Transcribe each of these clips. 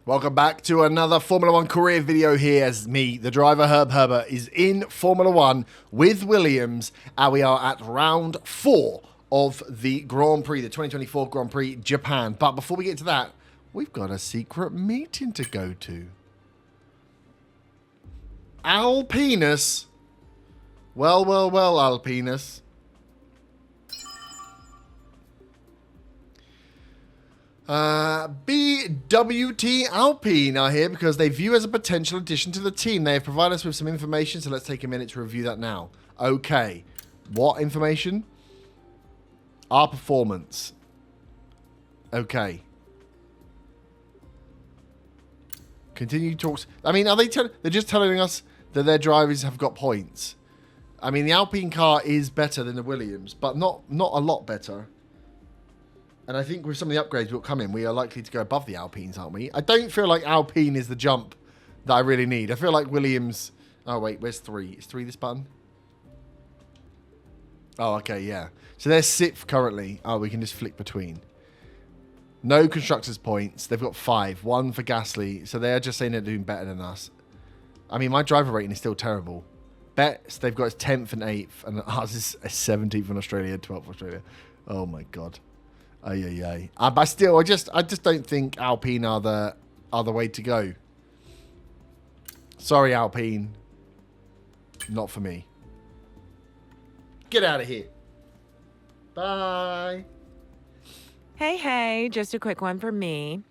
Welcome back to another Formula One career video here as me, the driver Herb Herbert, is in Formula One with Williams. And we are at round 4 of the Grand Prix, the 2024 Grand Prix Japan. But before we get to that, we've got a secret meeting to go to. Alpinus. Well, Alpinus. BWT Alpine are here because they view as a potential addition to the team. They have provided us with some information, so let's take a minute to review that now. Okay. What information? Our performance. Okay. Continue talks. I mean, are they they're just telling us that their drivers have got points. I mean, the Alpine car is better than the Williams, but not a lot better. And I think with some of the upgrades that will come in, we are likely to go above the Alpines, aren't we? I don't feel like Alpine is the jump that I really need. I feel like Williams... Oh, wait, where's 3? Is 3 this button? Oh, okay, yeah. So they're 6th currently. Oh, we can just flick between. No constructors' points. They've got 5. 1 for Gasly. So they're just saying they're doing better than us. I mean, my driver rating is still terrible. Best, they've got us 10th and 8th. And ours is 17th in Australia, 12th in Australia. Oh, my God. But still, I just don't think Alpine are the way to go. Sorry, Alpine. Not for me. Get out of here. Bye. Hey, just a quick one for me.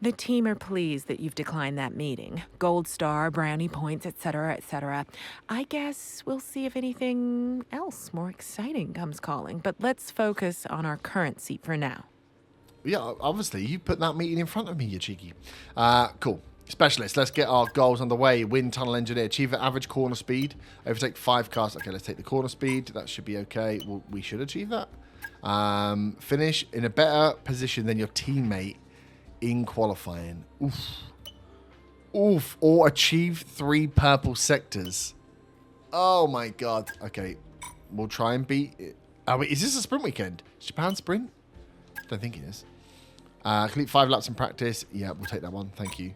The team are pleased that you've declined that meeting. Gold star, brownie points, etc., etc. I guess we'll see if anything else more exciting comes calling. But let's focus on our current seat for now. Yeah, obviously. You put that meeting in front of me, you cheeky. Cool. Specialist, let's get our goals underway. Win tunnel engineer. Achieve average corner speed. Overtake 5 cars. Okay, let's take the corner speed. That should be okay. Well, we should achieve that. Finish in a better position than your teammate in qualifying. Oof. Or achieve 3 purple sectors. Oh my God. Okay. We'll try and beat it. Oh, wait, is this a sprint weekend? Is Japan sprint? I don't think it is. Complete 5 laps in practice. Yeah, we'll take that one. Thank you.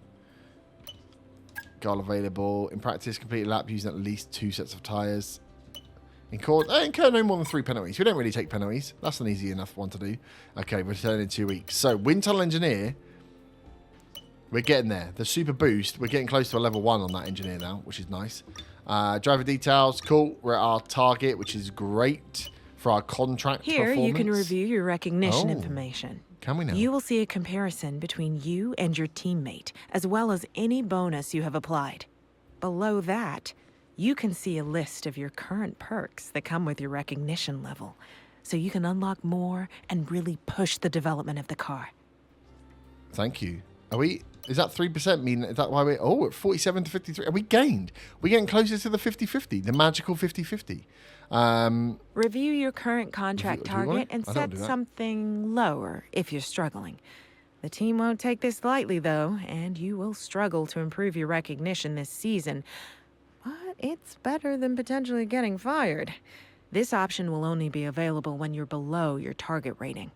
Goal available. In practice, complete a lap using at least 2 sets of tyres. Incur no more than 3 penalties. We don't really take penalties. That's an easy enough one to do. Okay, return in 2 weeks. So, wind tunnel engineer. We're getting there. The super boost. We're getting close to a level 1 on that engineer now, which is nice. Driver details. Cool. We're at our target, which is great for our contract Here, performance. you can review your recognition information. Can we now? You will see a comparison between you and your teammate, as well as any bonus you have applied. Below that, you can see a list of your current perks that come with your recognition level, so you can unlock more and really push the development of the car. Thank you. Is that 3% mean, is that why we're, at 47 to 53? Are we gained? We're getting closer to the 50-50, the magical 50-50. Review your current contract target and set something lower if you're struggling. The team won't take this lightly, though, and you will struggle to improve your recognition this season. But it's better than potentially getting fired. This option will only be available when you're below your target rating.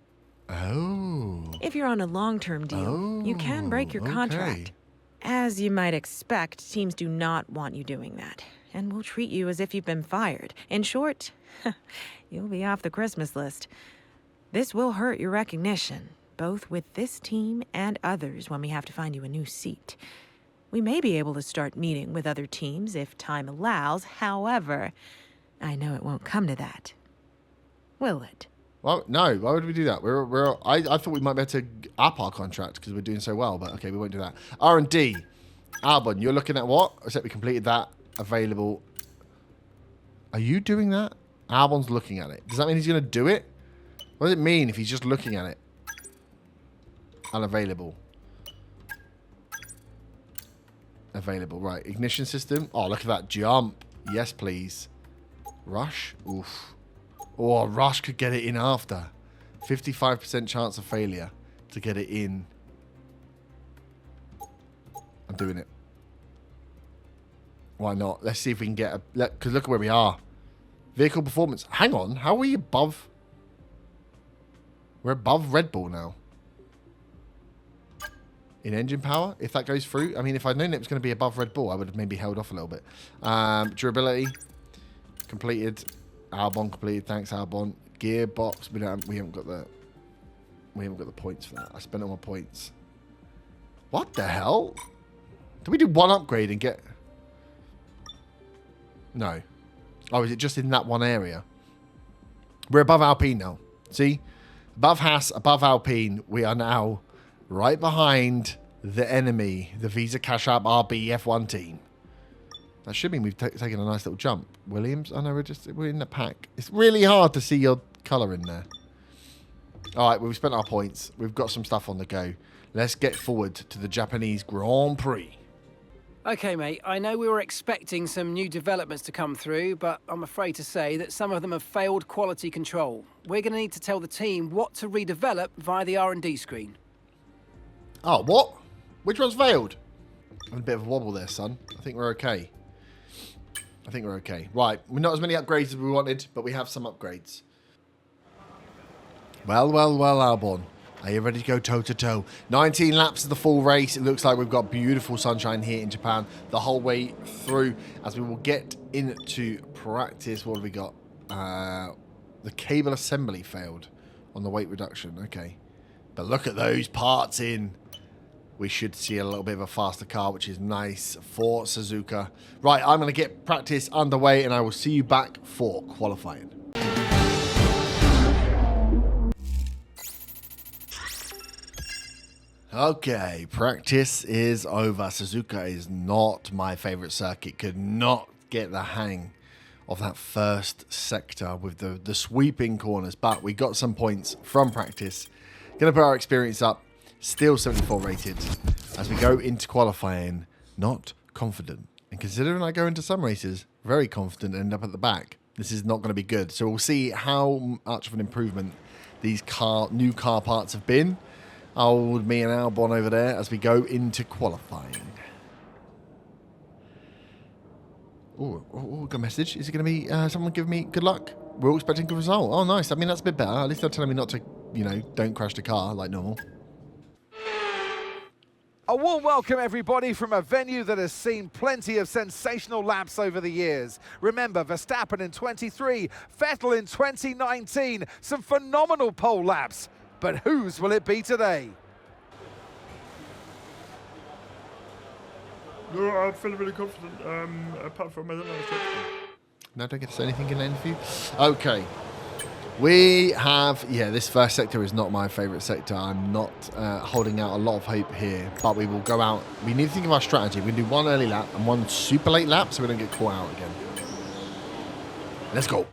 Oh. If you're on a long-term deal, you can break your contract. Okay. As you might expect, teams do not want you doing that, and will treat you as if you've been fired. In short, you'll be off the Christmas list. This will hurt your recognition, both with this team and others when we have to find you a new seat. We may be able to start meeting with other teams if time allows. However, I know it won't come to that. Will it? Well, no. Why would we do that? I thought we might be able to up our contract because we're doing so well, but okay, we won't do that. R&D. Albon, you're looking at what? Except we completed that. Available. Are you doing that? Albon's looking at it. Does that mean he's going to do it? What does it mean if he's just looking at it? Unavailable. Available. Right. Ignition system. Oh, look at that jump. Yes, please. Rush. Oof. Oh, Rush could get it in after. 55% chance of failure to get it in. I'm doing it. Why not? Let's see if we can get a... Because look at where we are. Vehicle performance. Hang on. How are we above... We're above Red Bull now. in engine power, if that goes through. I mean, if I'd known it was going to be above Red Bull, I would have maybe held off a little bit. Durability completed. Albon completed. Thanks, Albon. Gearbox. We haven't got the points for that. I spent all my points. What the hell? Did we do one upgrade and get? No. Oh, is it just in that one area? We're above Alpine now. See? Above Haas, above Alpine. We are now right behind the enemy, the Visa Cash App RB F1 team. That should mean we've taken a nice little jump. Williams? Oh no, we're in the pack. It's really hard to see your colour in there. Alright, well, we've spent our points. We've got some stuff on the go. Let's get forward to the Japanese Grand Prix. Okay, mate, I know we were expecting some new developments to come through, but I'm afraid to say that some of them have failed quality control. We're going to need to tell the team what to redevelop via the R&D screen. Oh, what? Which one's failed? A bit of a wobble there, son. I think we're okay. Right, we're not as many upgrades as we wanted, but we have some upgrades. Well, Albon. Are you ready to go toe-to-toe? 19 laps of the full race. It looks like we've got beautiful sunshine here in Japan the whole way through. As we will get into practice, what have we got? The cable assembly failed on the weight reduction. Okay. But look at those parts in. We should see a little bit of a faster car, which is nice for Suzuka. Right, I'm going to get practice underway, and I will see you back for qualifying. Okay, practice is over. Suzuka is not my favorite circuit. Could not get the hang of that first sector with the sweeping corners, but we got some points from practice. Going to put our experience up. Still 74 rated. As we go into qualifying, not confident. And considering I go into some races, very confident and end up at the back. This is not going to be good. So we'll see how much of an improvement these new car parts have been. Old me and Albon over there as we go into qualifying. Oh, good message. Is it going to be someone giving me good luck? We're all expecting a good result. Oh, nice. I mean, that's a bit better. At least they're telling me not to, don't crash the car like normal. A warm welcome, everybody, from a venue that has seen plenty of sensational laps over the years. Remember, Verstappen in 23, Vettel in 2019. Some phenomenal pole laps. But whose will it be today? No, I'm feeling really confident, apart from my other last. No, don't get to say anything in the interview. Okay. We have, this first sector is not my favourite sector. I'm not holding out a lot of hope here, but we will go out. We need to think of our strategy. We can do one early lap and one super late lap so we don't get caught out again. Let's go.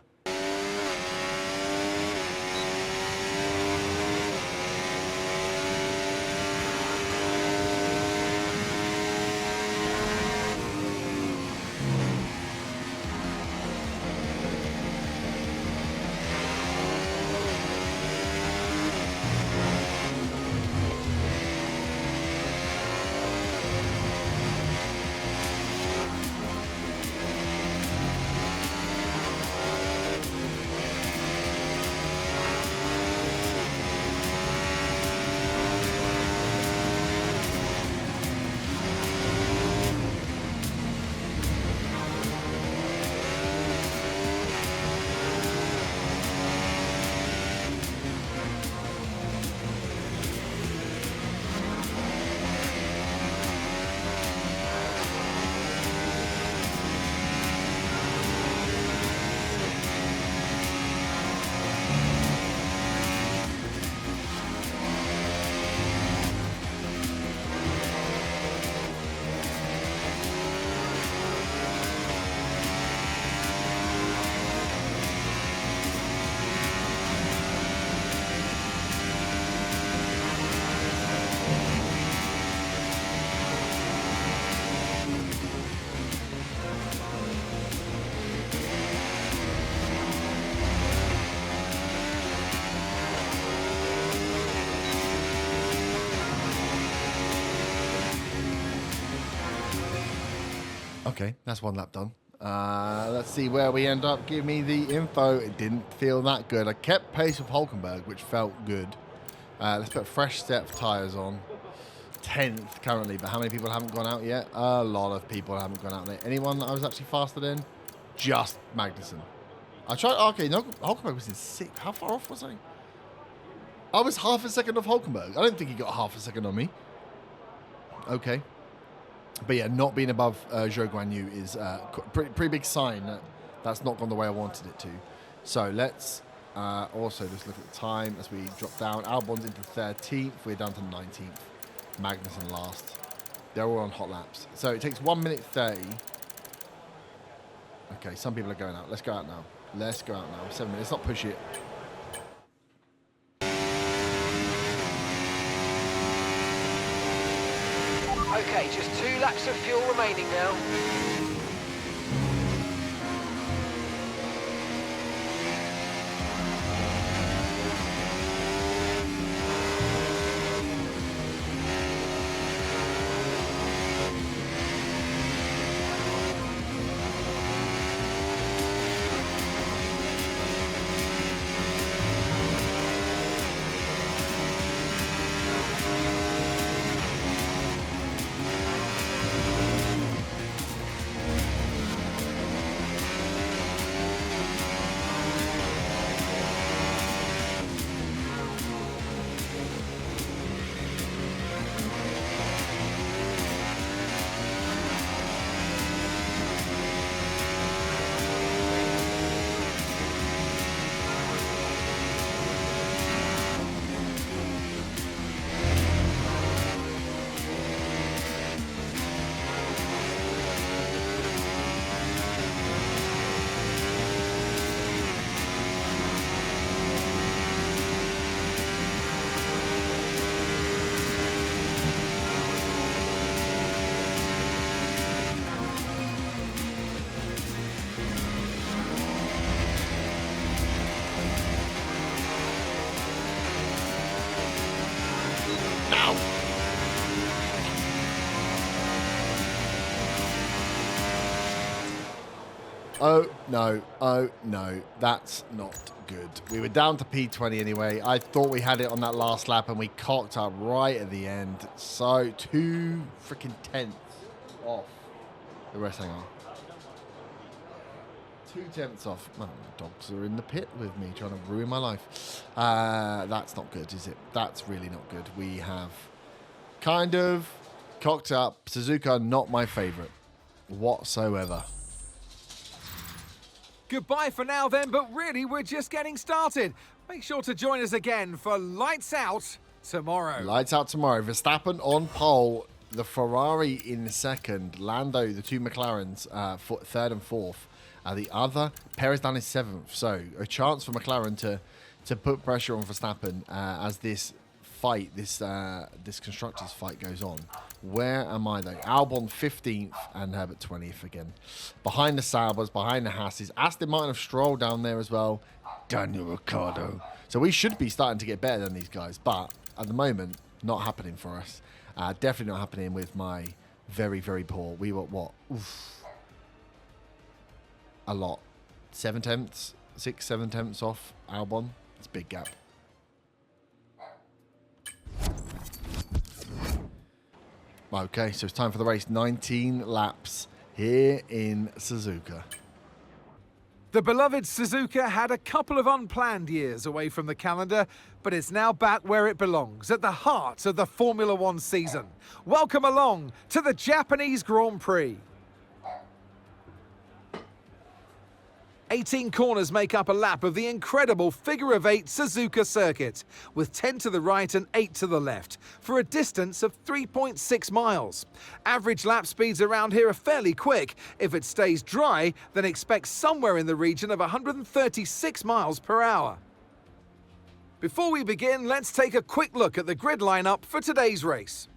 Okay, that's one lap done. Let's see where we end up. Give me the info. It didn't feel that good. I kept pace with Hulkenberg, which felt good. Let's put fresh set of tyres on. 10th currently, but how many people haven't gone out yet? A lot of people haven't gone out there. Anyone that I was actually faster than? Just Magnussen. I tried. Okay, no, Hulkenberg was in 6th. How far off was I? I was half a second off Hulkenberg. I don't think he got half a second on me. Okay. But yeah, not being above Zhou Guanyu is a pretty big sign that that's not gone the way I wanted it to. So let's also just look at the time as we drop down. Albon's into 13th. We're down to 19th. Magnussen last. They're all on hot laps. So it takes 1 minute 30. Okay, some people are going out. Let's go out now. Let's go out now. 7 minutes. Let's not push it. Okay, just 2 laps of fuel remaining now. Oh no, that's not good. We were down to P20 anyway. I thought we had it on that last lap and we cocked up right at the end. So 2 freaking tenths off the rest. Hang on. 2 tenths off. Well, the dogs are in the pit with me trying to ruin my life. That's not good, is it? That's really not good. We have kind of cocked up. Suzuka, not my favorite whatsoever. Goodbye for now then, but really we're just getting started. Make sure to join us again for Lights Out tomorrow. Lights out tomorrow. Verstappen on pole. The Ferrari in second. Lando, the 2 McLarens, 3rd and 4th. The other, Perez down in 7th. So a chance for McLaren to put pressure on Verstappen as this fight, this constructors fight goes on. Where am I though? Albon 15th and Herbert 20th again. Behind the Saubers, behind the Hasses. Aston Martin have Stroll down there as well. Daniel Ricciardo. So we should be starting to get better than these guys, but at the moment, not happening for us. Definitely not happening with my very, very poor. We were what? Oof. A lot. 7 tenths, 6, 7 tenths off Albon. It's a big gap. Okay, so it's time for the race. 19 laps here in Suzuka. The beloved Suzuka had a couple of unplanned years away from the calendar, but it's now back where it belongs, at the heart of the Formula One season. Welcome along to the Japanese Grand Prix. 18 corners make up a lap of the incredible figure-of-8 Suzuka circuit, with 10 to the right and 8 to the left, for a distance of 3.6 miles. Average lap speeds around here are fairly quick. If it stays dry, then expect somewhere in the region of 136 miles per hour. Before we begin, let's take a quick look at the grid lineup for today's race.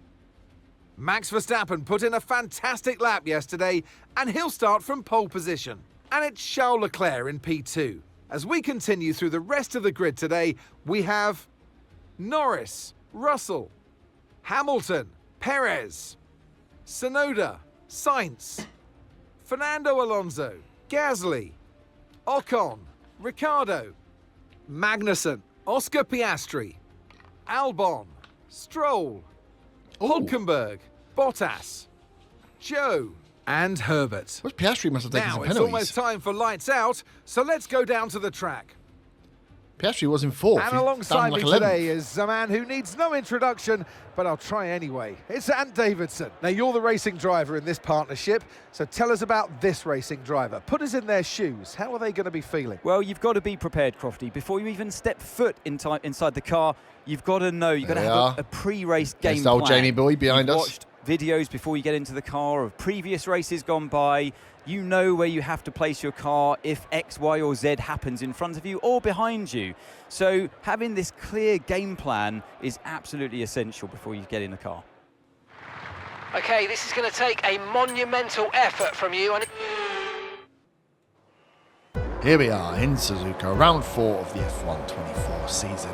Max Verstappen put in a fantastic lap yesterday, and he'll start from pole position. And it's Charles Leclerc in P2. As we continue through the rest of the grid today, we have Norris, Russell, Hamilton, Perez, Tsunoda, Sainz, Fernando Alonso, Gasly, Ocon, Ricciardo, Magnussen, Oscar Piastri, Albon, Stroll, Hulkenberg, Bottas, Joe, and Herbert. Which Piastri must have taken Now some it's penalties. almost time for lights out, so let's go down to the track. Piastri was in fourth. And He's alongside down like me 11th. today is a man who needs no introduction, but I'll try anyway. It's Ant Davidson. Now, you're the racing driver in this partnership, so tell us about this racing driver. Put us in their shoes. How are they going to be feeling? Well, you've got to be prepared, Crofty. Before you even step foot inside the car, you've got to know, you've got to have a pre-race game There's plan. old Jamie Boy behind You've us. watched videos before you get into the car of previous races gone by. You know where you have to place your car if X, Y or Z happens in front of you or behind you. So having this clear game plan is absolutely essential before you get in the car. Okay, this is going to take a monumental effort from you. And Here we are in Suzuka, round 4 of the F1 24 season.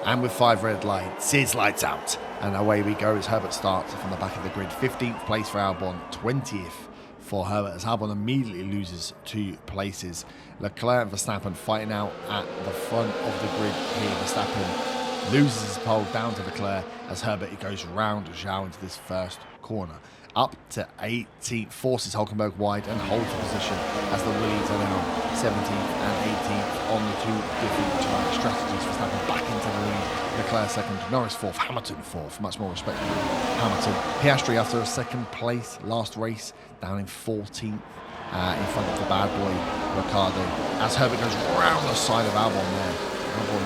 And with 5 red lights, it's lights out. And away we go as Herbert starts from the back of the grid. 15th place for Albon, 20th for Herbert as Albon immediately loses 2 places. Leclerc and Verstappen fighting out at the front of the grid here. Verstappen loses his pole down to Leclerc as Herbert goes round Zhao into this first corner. Up to 18th, forces Hulkenberg wide and holds the position as the Willies are now 17th and 18th on the 2 different track strategies. Verstappen back into the lead. Leclerc second, Norris fourth, Hamilton fourth, much more respectable. Hamilton, Piastri after a second place last race, down in 14th in front of the bad boy Ricciardo. As Herbert goes round the side of Albon there. Albon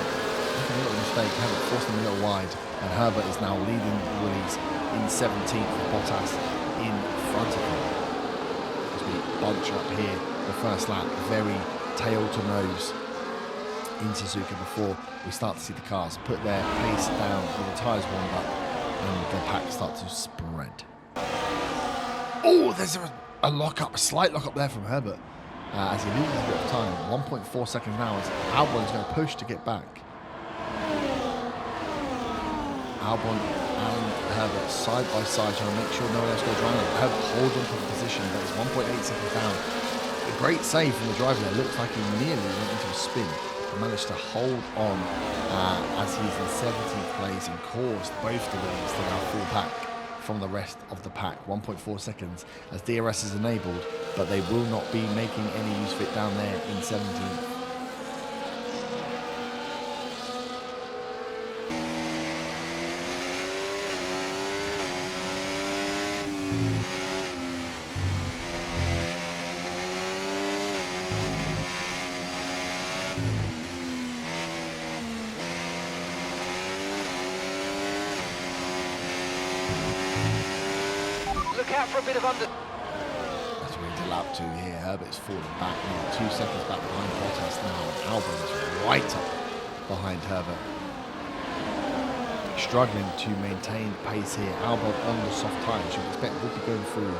making a little mistake, Herbert forced him a little wide, and Herbert is now leading the Willies in 17th with Bottas in front of him. As we bunch up here, the first lap, very tail to nose in Suzuka before we start to see the cars put their pace down with the tyres warmed up and the pack start to spread. Oh, there's a lock-up, a slight lock-up there from Herbert as he loses a bit of time. 1.4 seconds now as Albon is going to push to get back. Albon and Herbert side by side trying to make sure no one else goes around. Herbert holds on to the position, but it's 1.8 seconds down. A great save from the driver there. Looks like he nearly went into a spin. He managed to hold on as he's in 17th place and caused both the Williams to now fall back from the rest of the pack. 1.4 seconds as DRS is enabled, but they will not be making any use of it down there in 17th. look out for a bit of under... That's where he's lap 2 here. Herbert's falling back now, 2 seconds back behind Bottas now. Albon is right up behind Herbert. Struggling to maintain pace here. Albon on the soft tyres. You'd expect would be going through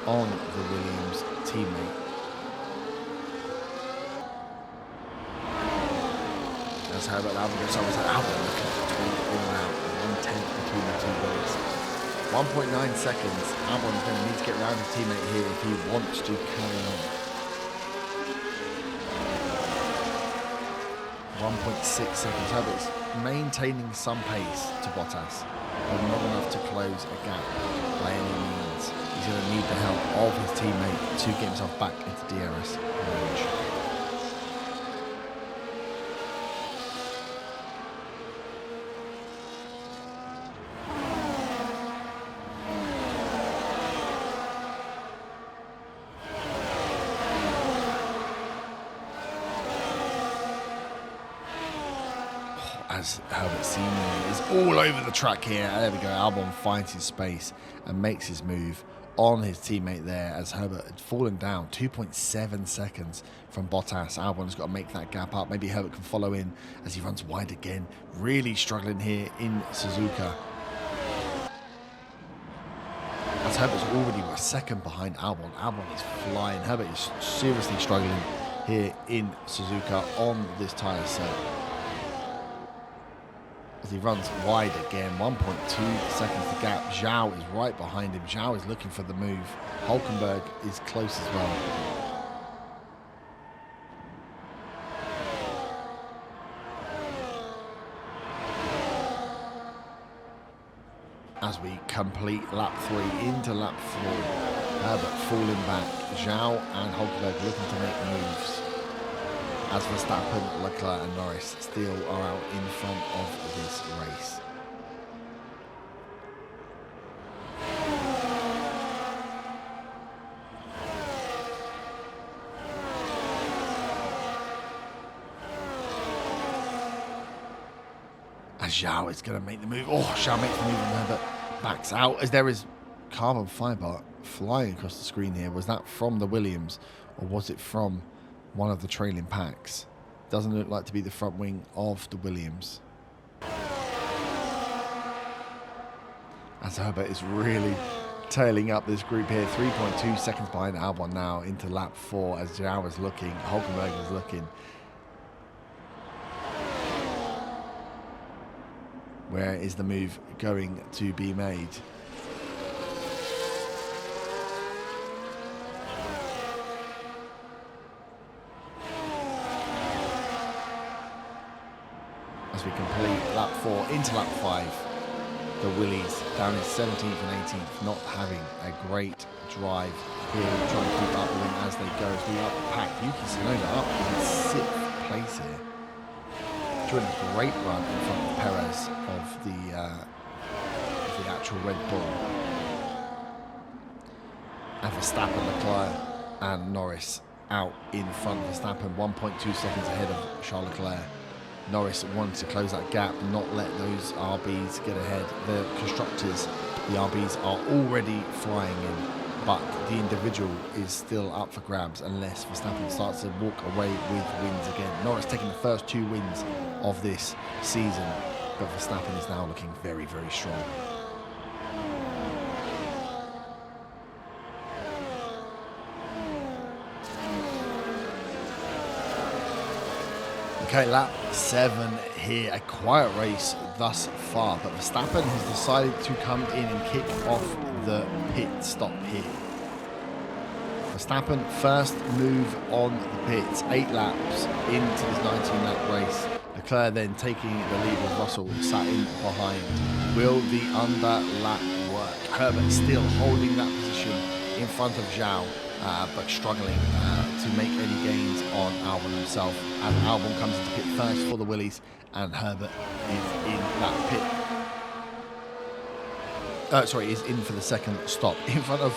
on the Williams teammate. As Herbert and Albon goes over to Albon looking to tweak in and out. 1/10 between the two boys. 1.9 seconds. Albon's going to need to get around his teammate here if he wants to carry on. 1.6 seconds. Herbert's maintaining some pace to Bottas, but not enough to close a gap by any means. He's going to need the help of his teammate to get himself back into DRS range. As Herbert seemingly is all over the track here. There we go. Albon finds his space and makes his move on his teammate there as Herbert had fallen down 2.7 seconds from Bottas. Albon has got to make that gap up. Maybe Herbert can follow in as he runs wide again. Really struggling here in Suzuka. As Herbert's already a second behind Albon. Albon is flying. Herbert is seriously struggling here in Suzuka on this tyre set. As he runs wide again, 1.2 seconds to gap. Zhao is right behind him. Zhao is looking for the move. Hulkenberg is close as well. As as we complete lap 3 into lap 4. Herbert falling back. Zhao and Hulkenberg looking to make moves. As Verstappen, Leclerc and Norris still are out in front of this race. As Zhao is going to make the move. Oh, Zhao makes the move and Herbert backs out as there is carbon fibre flying across the screen here. Was that from the Williams or was it from one of the trailing packs? Doesn't look like to be the front wing of the Williams. As Herbert is really tailing up this group here. 3.2 seconds behind Albon now into lap 4 as Zhao is looking. Hulkenberg is looking. Where is the move going to be made? As we complete lap 4 into lap 5, the Willies down in 17th and 18th, not having a great drive here, trying to keep up with them as they go. As we up the pack, Yuki Tsunoda up in 6th place here. Doing a great run in front of Perez of the actual Red Bull. And Verstappen, Leclerc and Norris out in front. Verstappen 1.2 seconds ahead of Charles Leclerc. Norris wants to close that gap, not let those RBs get ahead. The constructors, the RBs are already flying in, but the individual is still up for grabs unless Verstappen starts to walk away with wins again. Norris taking the first 2 wins of this season, but Verstappen is now looking very, very strong. Okay, lap 7 here. A quiet race thus far, but Verstappen has decided to come in and kick off the pit stop here. Verstappen first move on the pits, 8 laps into this 19-lap race. Leclerc then taking the lead with Russell sat in behind. Will the under-lap work? Herbert still holding that position in front of Zhao, but struggling to make any gains on Albon himself. And Albon comes into pit first for the Willies, and Herbert is in that pit. Is in for the second stop in front of,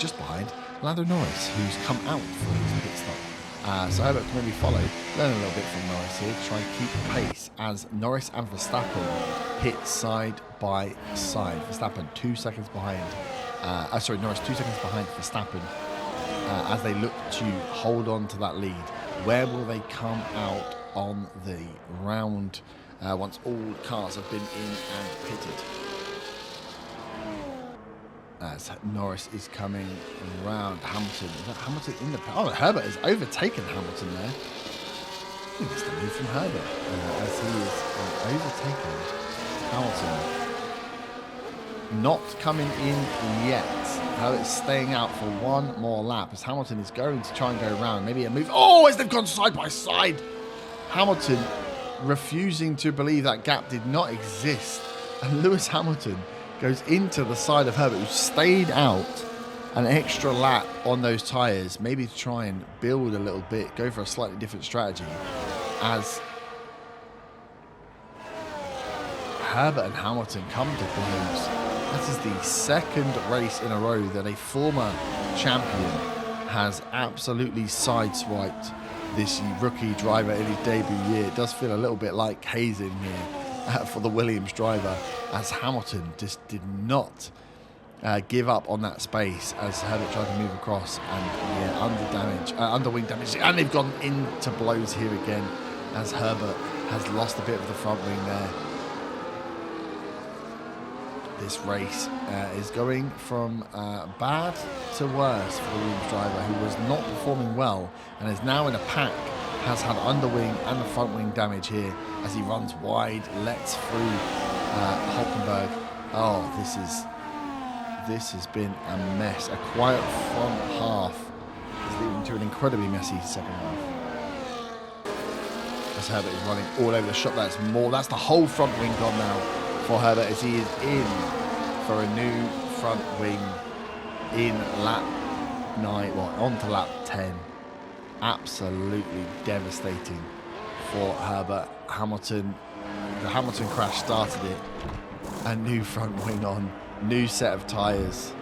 just behind Lando Norris, who's come out for his pit stop. So Herbert can maybe follow, learn a little bit from Norris here to try and keep pace as Norris and Verstappen hit side by side. Verstappen 2 seconds behind. Norris 2 seconds behind Verstappen as they look to hold on to that lead. Where will they come out on the round once all cars have been in and pitted? As Norris is coming around Hamilton. Is that Hamilton in the... Oh, Herbert has overtaken Hamilton there. I think it's the move from Herbert as he is overtaken Hamilton. Not coming in yet. Herbert's staying out for one more lap as Hamilton is going to try and go around. Maybe a move. Oh, as they've gone side by side. Hamilton refusing to believe that gap did not exist. And Lewis Hamilton goes into the side of Herbert, who stayed out an extra lap on those tyres, maybe to try and build a little bit, go for a slightly different strategy, as Herbert and Hamilton come to blows. That is the second race in a row that a former champion has absolutely sideswiped this rookie driver in his debut year. It does feel a little bit like hazing here for the Williams driver, as Hamilton just did not give up on that space as Herbert tried to move across, and underwing damage, and they've gone into blows here again as Herbert has lost a bit of the front wing there. This race is going from bad to worse for the Williams driver, who was not performing well and is now in a pack, has had underwing and the front wing damage here as he runs wide, lets through Hulkenberg. Oh, this has been a mess. A quiet front half is leading to an incredibly messy second half. As Herbert is running all over the shop, that's the whole front wing gone now for Herbert as he is in for a new front wing in lap 9, well, on to lap 10. Absolutely devastating for Herbert. The Hamilton crash started it. A new front wing on, new set of tyres.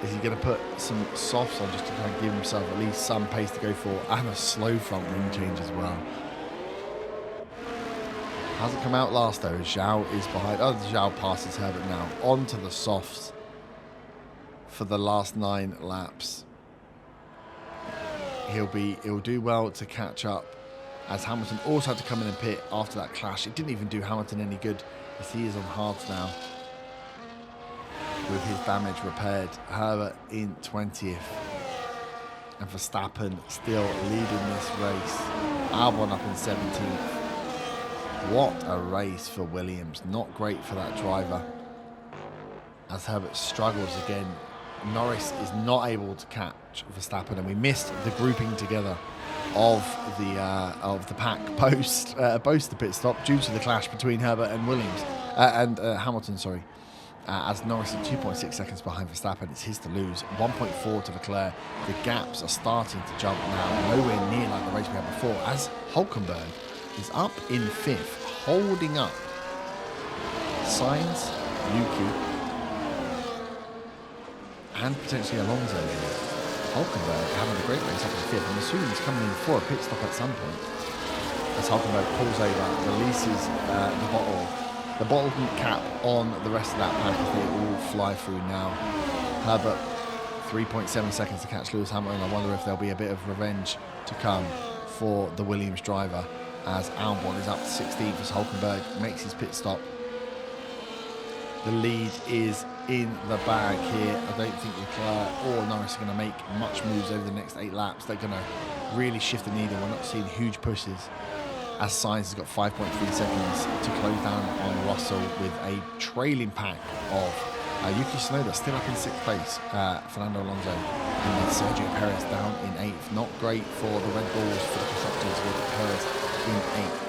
Is he going to put some softs on just to kind of give himself at least some pace to go for, and a slow front wing change as well? Hasn't come out last though. Zhao is behind. Oh, Zhao passes Herbert now. On to the softs for the last 9 laps. He'll do well to catch up, as Hamilton also had to come in and pit after that clash. It didn't even do Hamilton any good, as he is on hards now with his damage repaired. Herbert in 20th. And Verstappen still leading this race. Albon up in 17th. What a race for Williams. Not great for that driver, as Herbert struggles again. Norris is not able to catch Verstappen, and we missed the grouping together of the pack post the pit stop due to the clash between Herbert and Williams and Hamilton. Sorry, as Norris is 2.6 seconds behind Verstappen. It's his to lose. 1.4 to Leclerc. The gaps are starting to jump now, nowhere near like the race we had before, as Hülkenberg is up in 5th, holding up Sainz, Yuki, and potentially Alonso here. Hülkenberg having a great race up in 5th. I'm assuming he's coming in for a pit stop at some point, as Hülkenberg pulls over, releases the bottle cap on the rest of that pack as they all fly through now. Herbert 3.7 seconds to catch Lewis Hamilton. I wonder if there'll be a bit of revenge to come for the Williams driver, as Albon is up to 16th as Hülkenberg makes his pit stop. The lead is in the bag here. I don't think Leclerc or Norris are going to make much moves over the next 8 laps. They're going to really shift the needle. We're not seeing huge pushes, as Sainz has got 5.3 seconds to close down on Russell, with a trailing pack of Yuki Tsunoda still up in 6th place, Fernando Alonso, and then Sergio Perez down in 8th. Not great for the Red Bulls for the constructors, with Perez in 8th.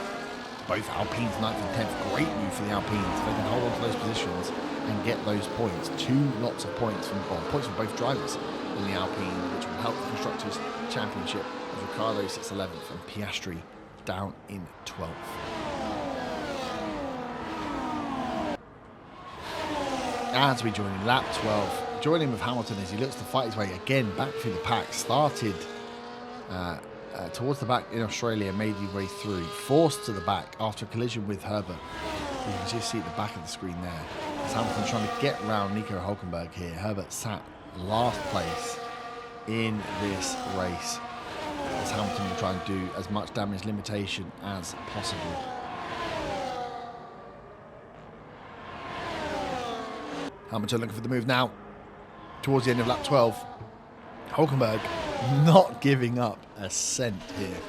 Both Alpines 9th and 10th. Great move for the Alpines. If they can hold on to those positions and get those points. 2 lots of points points from both drivers in the Alpine, which will help the Constructors' Championship, as Ricciardo sits 11th and Piastri down in 12th. As we join in lap 12, joining with Hamilton as he looks to fight his way again back through the pack. Started towards the back in Australia, made his way through, forced to the back after a collision with Herbert. You can just see at the back of the screen there, as Hamilton trying to get round Nico Hülkenberg here. Herbert sat last place in this race, as Hamilton will try and do as much damage limitation as possible. Hamilton looking for the move now towards the end of lap 12. Hülkenberg not giving up a cent here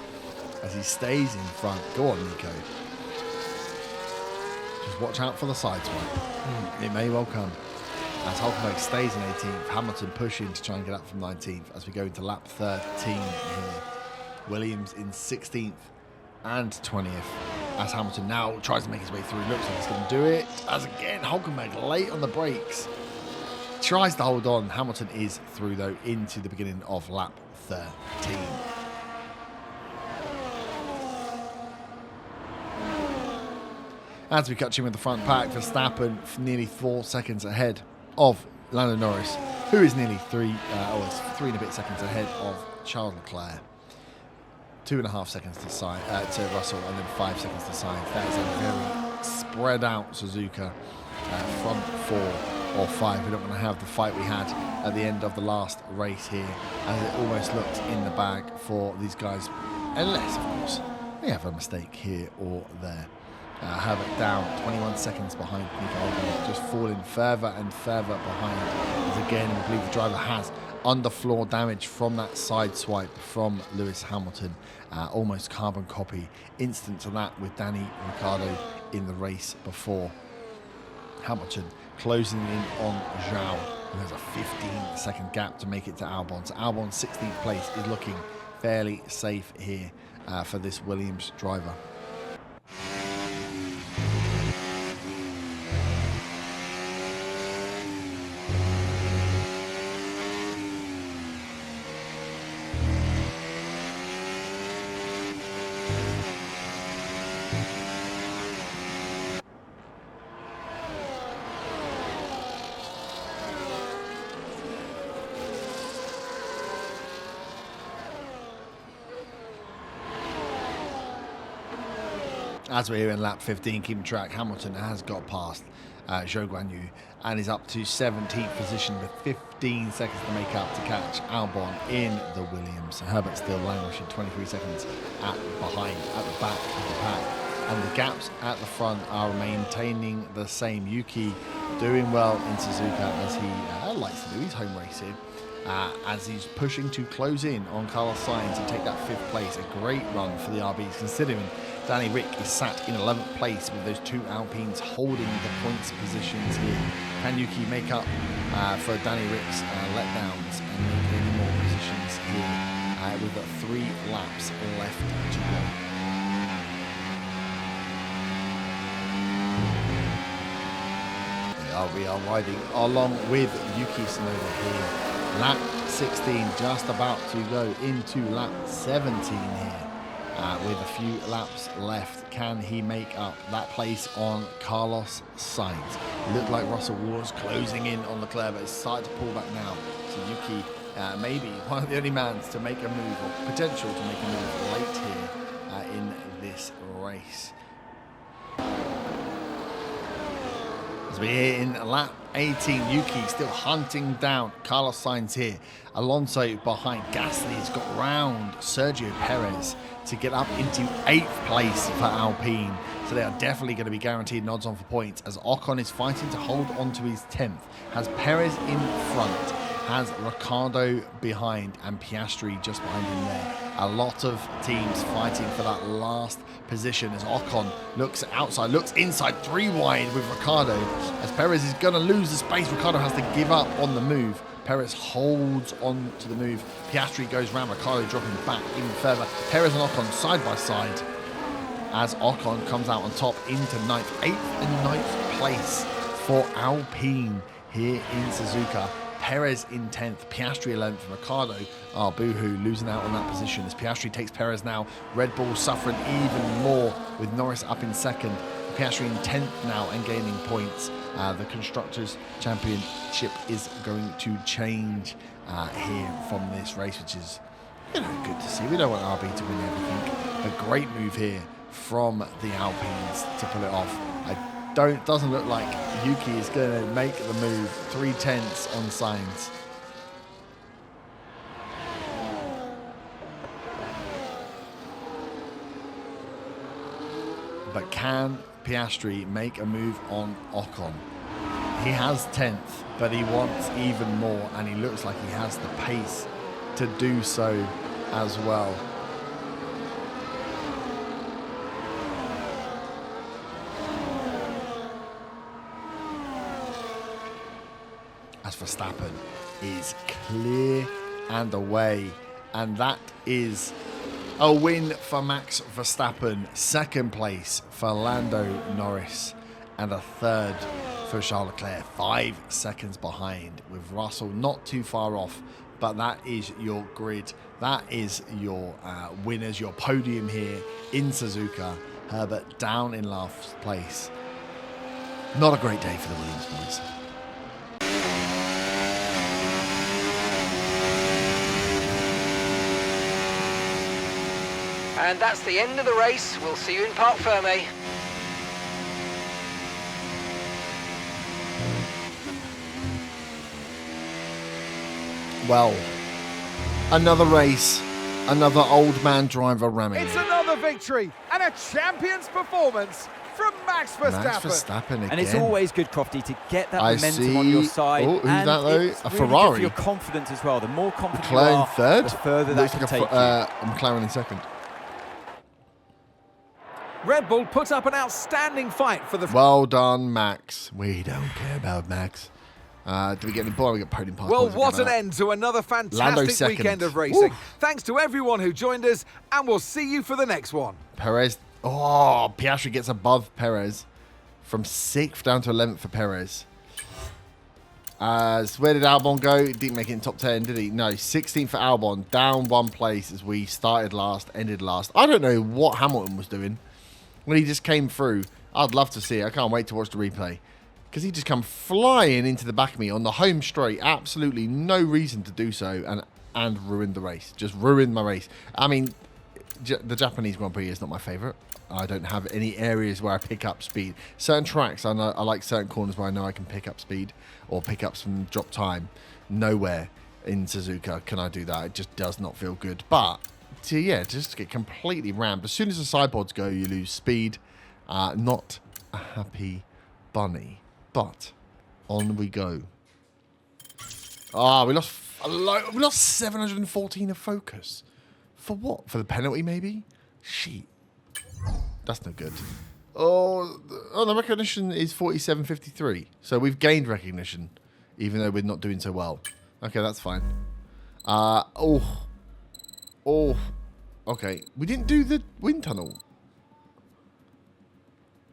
as he stays in front. Go on, Nico. Just watch out for the side swipe. It may well come. As Hülkenberg stays in 18th, Hamilton pushing to try and get up from 19th as we go into lap 13 here. Williams in 16th and 20th. As Hamilton now tries to make his way through. Looks like he's going to do it. As again, Hülkenberg late on the brakes. Tries to hold on. Hamilton is through, though, into the beginning of lap 13. As we catch him with the front pack, Verstappen nearly 4 seconds ahead of Lando Norris, who is nearly 3 and a bit seconds ahead of Charles Leclerc. 2.5 seconds to Russell, and then 5 seconds to Sainz. That is a very spread out Suzuka front 4 or 5. We're not going to have the fight we had at the end of the last race here, as it almost looked in the bag for these guys, unless, of course, they have a mistake here or there. Herbert down 21 seconds behind Nico Hülkenberg, just falling further and further behind, as again we believe the driver has underfloor damage from that side swipe from Lewis Hamilton. Almost carbon copy instant to that with Danny Ricciardo in the race before. Hamilton closing in on Zhao, who has a 15-second gap to make it to Albon. So Albon's 16th place is looking fairly safe here for this Williams driver. As we're here in lap 15, keeping track, Hamilton has got past Zhou Guanyu and is up to 17th position with 15 seconds to make up to catch Albon in the Williams. Herbert still languishing 23 seconds at the back of the pack. And the gaps at the front are maintaining the same. Yuki doing well in Suzuka as he likes to do. He's home race here. As he's pushing to close in on Carlos Sainz and take that 5th place. A great run for the RBs, considering Danny Rick is sat in 11th place with those 2 Alpines holding the points positions here. Can Yuki make up for Danny Rick's letdowns and make any more positions here with 3 laps left to go? We are riding along with Yuki Tsunoda here. Lap 16 just about to go into lap 17 here. With a few laps left, can he make up that place on Carlos Sainz? It looked like Russell was closing in on Leclerc, but it's starting to pull back now. So Yuki maybe one of the only mans to make a move, or potential to make a move late here in this race. As we're here in lap 18, Yuki still hunting down Carlos Sainz here. Alonso behind. Gasly has got round Sergio Perez to get up into 8th place for Alpine. So they are definitely going to be guaranteed nods on for points as Ocon is fighting to hold on to his 10th. Has Perez in front, has Ricciardo behind, and Piastri just behind him there. A lot of teams fighting for that last position as Ocon looks outside, looks inside, 3 wide with Ricciardo. As Perez is going to lose the space, Ricciardo has to give up on the move. Perez holds on to the move. Piastri goes round, Ricciardo dropping back even further. Perez and Ocon side by side as Ocon comes out on top into 9th. 8th and 9th place for Alpine here in Suzuka. Perez in 10th, Piastri 11th, Ricciardo, boohoo, losing out on that position as Piastri takes Perez now. Red Bull suffering even more with Norris up in 2nd. Piastri in 10th now and gaining points. The Constructors' Championship is going to change here from this race, which is good to see. We don't want RB to win everything. A great move here from the Alpines to pull it off. Doesn't look like Yuki is going to make the move. 3/10 on Sainz. But can Piastri make a move on Ocon? He has 10th, but he wants even more, and he looks like he has the pace to do so as well. As Verstappen is clear and away, and that is a win for Max Verstappen. 2nd place for Lando Norris, and a 3rd for Charles Leclerc. 5 seconds behind, with Russell not too far off. But that is your grid. That is your winners, your podium here in Suzuka. Herbert down in last place. Not a great day for the Williams boys. And that's the end of the race. We'll see you in Parc Fermé. Well, another race, another old man driver ramming. It's another victory and a champion's performance from Max Verstappen. Max Verstappen again. And it's always good, Crofty, to get that momentum on your side. Oh, who's and that though? it's A really Ferrari. good for your confidence as well. The more confident McLaren you are, 3rd. the further that Looks can like take you. a McLaren in 2nd. Red Bull put up an outstanding fight for the... Well done, Max. We don't care about Max. Do we get any more? We got podium pass. Well, points what again, an end to another fantastic second. weekend of racing. Woo. Thanks to everyone who joined us, and we'll see you for the next one. Perez. Oh, Piastri gets above Perez. From 6th down to 11th for Perez. Where did Albon go? He didn't make it in top 10, did he? No, 16th for Albon. Down 1 place as we started last, ended last. I don't know what Hamilton was doing when he just came through. I'd love to see it. I can't wait to watch the replay. Because he just come flying into the back of me on the home straight. Absolutely no reason to do so. And ruined the race. Just ruined my race. I mean, the Japanese Grand Prix is not my favourite. I don't have any areas where I pick up speed. Certain tracks, I like certain corners where I know I can pick up speed or pick up some drop time. Nowhere in Suzuka can I do that. It just does not feel good. But, just get completely rammed. As soon as the sidepods go, you lose speed. Not a happy bunny. But, on we go. We lost a lot. We lost 714 of focus. For what? For the penalty, maybe? Shit. That's no good. The recognition is 47.53. So we've gained recognition, even though we're not doing so well. Okay, that's fine. Okay. We didn't do the wind tunnel.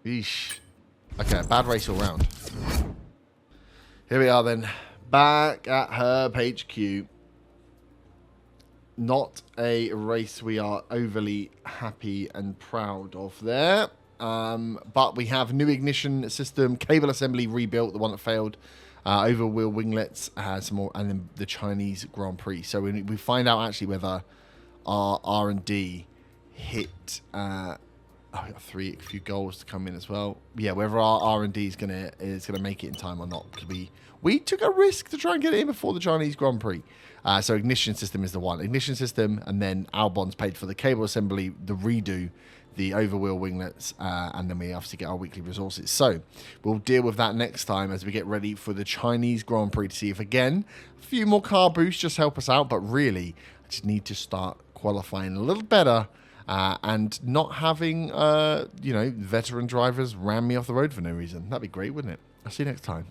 Yeesh. Okay, bad race all round. Here we are then. Back at Herb HQ. Not a race we are overly happy and proud of there. But we have new ignition system, cable assembly rebuilt, the one that failed. Over wheel winglets, some more, and then the Chinese Grand Prix. So we find out actually whether our R&D hit. We got a few goals to come in as well. Yeah, whether our R&D is gonna make it in time or not, because we took a risk to try and get it in before the Chinese Grand Prix. So ignition system is the one. Ignition system, and then Albon's paid for the cable assembly, the redo, the overwheel winglets, and then we obviously get our weekly resources. So we'll deal with that next time as we get ready for the Chinese Grand Prix to see if, again, a few more car boosts just help us out. But really, I just need to start qualifying a little better and not having, veteran drivers ram me off the road for no reason. That'd be great, wouldn't it? I'll see you next time.